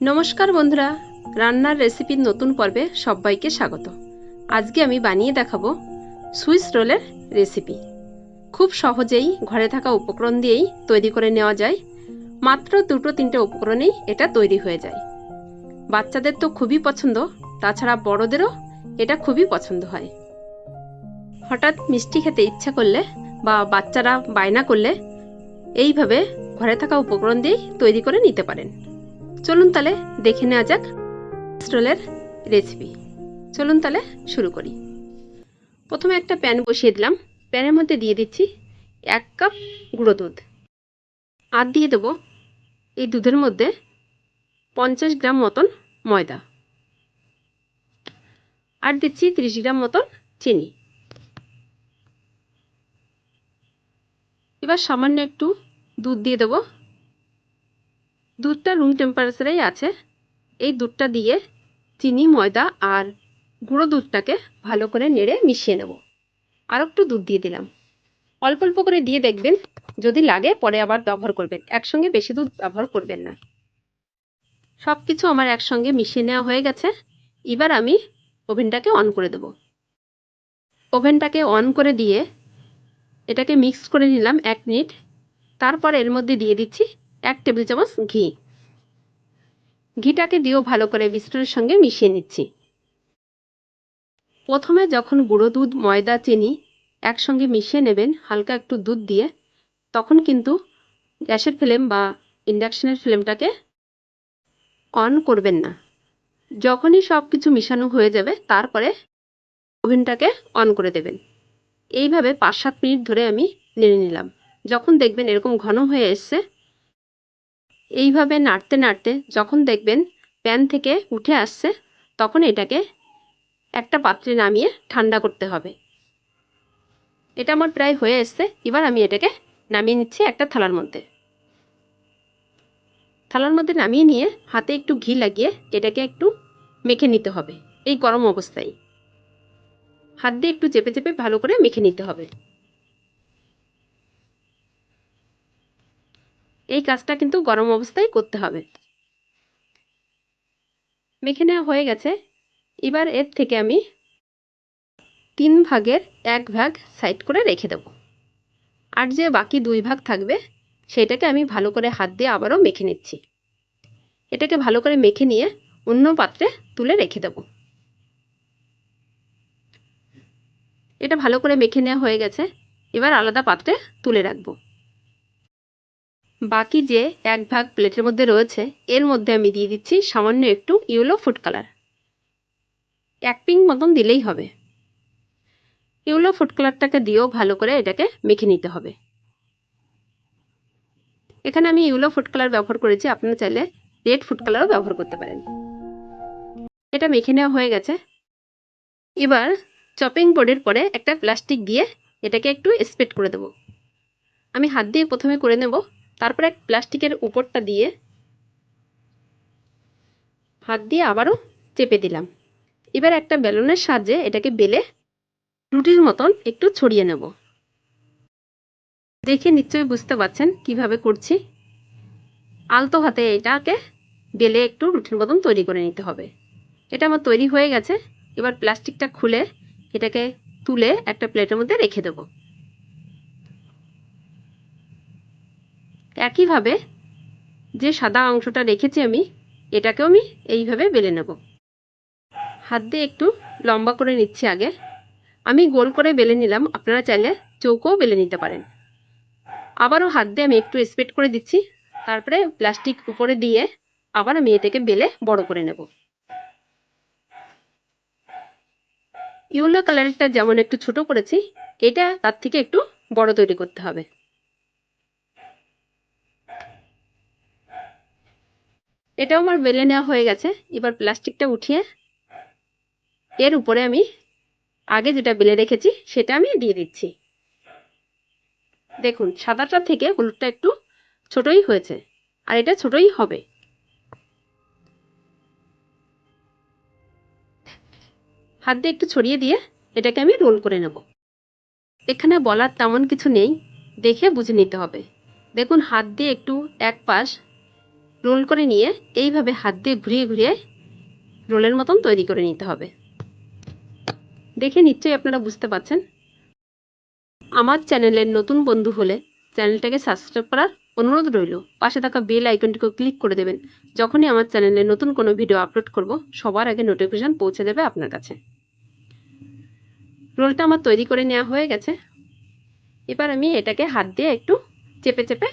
নমস্কার বন্ধুরা, রান্নার রেসিপির নতুন পর্বে সবাইকে স্বাগত। আজকে আমি বানিয়ে দেখাবো সুইস রোলের রেসিপি। খুব সহজেই ঘরে থাকা উপকরণ দিয়েই তৈরি করে নেওয়া যায়। মাত্র 2-3টে উপকরণেই এটা তৈরি হয়ে যায়। বাচ্চাদের তো খুবই পছন্দ, তাছাড়া বড়দেরও এটা খুবই পছন্দ হয়। হঠাৎ মিষ্টি খেতে ইচ্ছা করলে বা বাচ্চারা বায়না করলে এইভাবে ঘরে থাকা উপকরণ দিয়েই তৈরি করে নিতে পারেন। চলুন তাহলে দেখে নেওয়া যাক রোলের রেসিপি। চলুন তাহলে শুরু করি। প্রথমে একটা প্যান বসিয়ে দিলাম। প্যানের মধ্যে দিয়ে দিচ্ছি 1 কাপ গুঁড়ো দুধ, আর দিয়ে দেবো এই দুধের মধ্যে 50 গ্রাম মতন ময়দা, আর দিচ্ছি 30 গ্রাম মতন চিনি। এবার সামান্য একটু দুধ দিয়ে দেবো। দুধটা রুম টেম্পারেচারেই আছে। এই দুধটা দিয়ে চিনি, ময়দা আর গুঁড়ো দুধটাকে ভালো করে নেড়ে মিশিয়ে নেব। আর একটু দুধ দিয়ে দিলাম। অল্প অল্প করে দিয়ে দেখবেন, যদি লাগে পরে আবার ব্যবহার করবেন। একসঙ্গে বেশি দুধ ব্যবহার করবেন না। সব কিছু আমার একসঙ্গে মিশিয়ে নেওয়া হয়ে গেছে। এবার আমি ওভেনটাকে অন করে দেব। ওভেনটাকে অন করে দিয়ে এটাকে মিক্স করে নিলাম 1 মিনিট। তারপর এর মধ্যে দিয়ে দিচ্ছি 1 টেবিল চামচ ঘি। ঘিটাকে দিয়েও ভালো করে বিস্কুটের সঙ্গে মিশিয়ে নিচ্ছি। প্রথমে যখন গুঁড়ো দুধ, ময়দা, চিনি একসঙ্গে মিশিয়ে নেবেন হালকা একটু দুধ দিয়ে, তখন কিন্তু গ্যাসের ফ্লেম বা ইন্ডাকশনের ফ্লেমটাকে অন করবেন না। যখনই সব কিছু মিশানো হয়ে যাবে তারপরে ওভেনটাকে অন করে দেবেন। এইভাবে 5-7 মিনিট ধরে আমি নেড়ে নিলাম। যখন দেখবেন এরকম ঘন হয়ে এসছে, এইভাবে নাড়তে নাড়তে যখন দেখবেন প্যান থেকে উঠে আসছে, তখন এটাকে একটা পাত্রে নামিয়ে ঠান্ডা করতে হবে। এটা আমার প্রায় হয়ে এসছে। এবার আমি এটাকে নামিয়ে নিচ্ছি একটা থালার মধ্যে। থালার মধ্যে নামিয়ে নিয়ে হাতে একটু ঘি লাগিয়ে এটাকে একটু মেখে নিতে হবে। এই গরম অবস্থায় হাত দিয়ে একটু চেপে চেপে ভালো করে মেখে নিতে হবে। এই কাজটা কিন্তু গরম অবস্থায় করতে হবে। মেখে নেওয়া হয়ে গেছে। এবার এর থেকে আমি 3 ভাগের 1 ভাগ সাইড করে রেখে দেব। আর যে বাকি 2 ভাগ থাকবে সেটাকে আমি ভালো করে হাত দিয়ে আবারও মেখে নিচ্ছি। এটাকে ভালো করে মেখে নিয়ে অন্য পাত্রে তুলে রেখে দেব। এটা ভালো করে মেখে নেওয়া হয়ে গেছে। এবার আলাদা পাত্রে তুলে রাখবো। বাকি যে 1 ভাগ প্লেটের মধ্যে রয়েছে, এর মধ্যে আমি দিয়ে দিচ্ছি সামান্য একটু ইয়েলো ফুড কালার। 1 পিঞ্চ মতন দিলেই হবে। ইয়েলো ফুড কালারটাকে দিয়েও ভালো করে এটাকে মেখে নিতে হবে। এখানে আমি ইয়েলো ফুড কালার ব্যবহার করেছি, আপনারা চাইলে রেড ফুড কালারও ব্যবহার করতে পারেন। এটা মেখে নেওয়া হয়ে গেছে। এবার চপিং বোর্ডের পরে একটা প্লাস্টিক দিয়ে এটাকে একটু স্প্রেড করে দেব। আমি হাত দিয়ে প্রথমে করে নেব, তারপরে প্লাস্টিকের উপরটা দিয়ে হাত দিয়ে আবারও চেপে দিলাম। এবার একটা বেলুনের সাহায্যে এটাকে বেলে রুটির মতন একটু ছড়িয়ে নেব। দেখে নিশ্চয়ই বুঝতে পারছেন কিভাবে করছি। আলতো হাতে এটাকে বেলে একটু রুটির মতন তৈরি করে নিতে হবে। এটা আমার তৈরি হয়ে গেছে। এবার প্লাস্টিকটা খুলে এটাকে তুলে একটা প্লেটের মধ্যে রেখে দেব। একইভাবে যে সাদা অংশটা রেখেছি আমি, এটাকেও আমি এইভাবে বেলে নেব। হাত দিয়ে একটু লম্বা করে নিচ্ছি আগে। আমি গোল করে বেলে নিলাম, আপনারা চাইলে চৌকোও বেলে নিতে পারেন। আবারও হাত দিয়ে আমি একটু স্প্রেড করে দিচ্ছি। তারপরে প্লাস্টিক উপরে দিয়ে আবার আমি এটাকে বেলে বড় করে নেব। ইয়েলো কালারটা যেমন একটু ছোট করেছি, এটা তার থেকে একটু বড় তৈরি করতে হবে। এটাও আমার বেলে নেওয়া হয়ে গেছে। এবার প্লাস্টিকটা উঠিয়ে এর উপরে আমি আগে যেটা বেলে রেখেছি সেটা আমি দিয়ে দিচ্ছি। দেখুন সাদাটা থেকে হলুদটা একটু ছোটই হয়েছে, আর এটা ছোটই হবে। হাত দিয়ে একটু ছড়িয়ে দিয়ে এটাকে আমি রোল করে নেব। এখানে বলার তেমন কিছু নেই, দেখে বুঝে নিতে হবে। দেখুন হাত দিয়ে একটু এক পাশ রোল করে নিয়ে এইভাবে হাত দিয়ে ঘুরিয়ে ঘুরিয়ে রোলের মতন তৈরি করে নিতে হবে। দেখে নিশ্চয়ই আপনারা বুঝতে পারছেন। আমার চ্যানেলের নতুন বন্ধু হলে চ্যানেলটাকে সাবস্ক্রাইব করার অনুরোধ রইল। পাশে থাকা বেল আইকনটিকে ক্লিক করে দেবেন। যখনই আমার চ্যানেলে নতুন কোনো ভিডিও আপলোড করব সবার আগে নোটিফিকেশন পৌঁছে যাবে আপনার কাছে। রোলটা আমার তৈরি করে নেওয়া হয়ে গেছে। এবার আমি এটাকে হাত দিয়ে একটু চেপে চেপে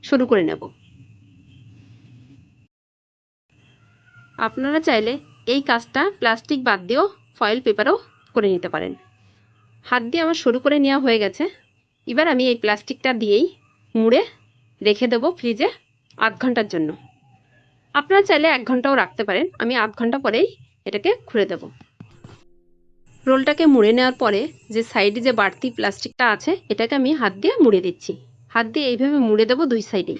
শুরু করে নেব। আপনারা চাইলে এই কাজটা প্লাস্টিক বাদ দিয়েও ফয়েল পেপারেও করে নিতে পারেন। হাত দিয়ে আমার শুরু করে নেওয়া হয়ে গেছে। এবার আমি এই প্লাস্টিকটা দিয়েই মুড়ে রেখে দেবো ফ্রিজে 8 ঘন্টার জন্য। আপনারা চাইলে 1 ঘন্টাও রাখতে পারেন। আমি 8 ঘন্টা পরেই এটাকে খুলে দেব। রোলটাকে মুড়ে নেওয়ার পরে যে সাইডে যে বাড়তি প্লাস্টিকটা আছে এটাকে আমি হাত দিয়ে মুড়ে দিচ্ছি। হাত দিয়ে এইভাবে মুড়ে দেবো 2 সাইডেই।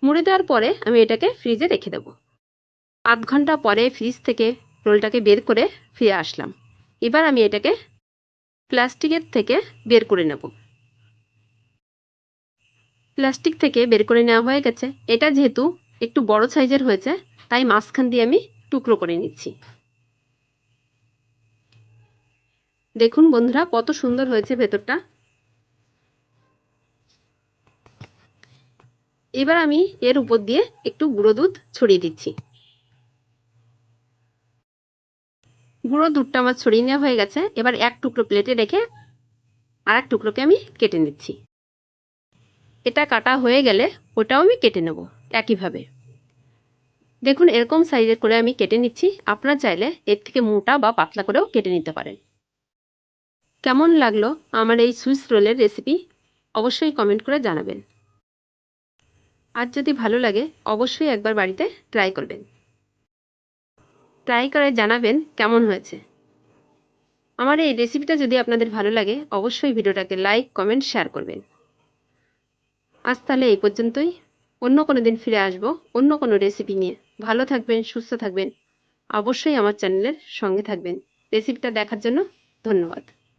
মুড়ে দেওয়ার পরে আমি এটাকে ফ্রিজে রেখে দেবো। 8 ঘন্টা পরে ফ্রিজ থেকে রোলটাকে বের করে ফিরে আসলাম। এবার আমি এটাকে প্লাস্টিকের থেকে বের করে নেব। প্লাস্টিক থেকে বের করে নেওয়া হয়ে গেছে। এটা যেহেতু একটু বড় সাইজের হয়েছে তাই মাঝখান দিয়ে আমি টুকরো করে নিচ্ছি। দেখুন বন্ধুরা কত সুন্দর হয়েছে ভেতরটা। এবার আমি এর উপর দিয়ে একটু গুঁড়ো দুধ ছড়িয়ে দিচ্ছি। গুঁড়ো দুধটা আমার ছড়িয়ে নেওয়া হয়ে গেছে। এবার এক টুকরো প্লেটে রেখে আর এক টুকরোকে আমি কেটে নিচ্ছি। এটা কাটা হয়ে গেলে ওটাও আমি কেটে নেব একইভাবে। দেখুন এরকম সাইজের করে আমি কেটে নিচ্ছি। আপনারা চাইলে এর থেকে মোটা বা পাতলা করেও কেটে নিতে পারেন। কেমন লাগলো আমার এই সুইস রোলের রেসিপি অবশ্যই কমেন্ট করে জানাবেন। আর যদি ভালো লাগে অবশ্যই একবার বাড়িতে ট্রাই করবেন। ট্রাই করে জানাবেন কেমন হয়েছে। আমার এই রেসিপিটা যদি আপনাদের ভালো লাগে অবশ্যই ভিডিওটাকে লাইক কমেন্ট শেয়ার করবেন। আজ তাহলে এই পর্যন্তই। অন্য কোনো দিন ফিরে আসব অন্য কোনো রেসিপি নিয়ে। ভালো থাকবেন, সুস্থ থাকবেন। অবশ্যই আমার চ্যানেলের সঙ্গে থাকবেন। রেসিপিটা দেখার জন্য ধন্যবাদ।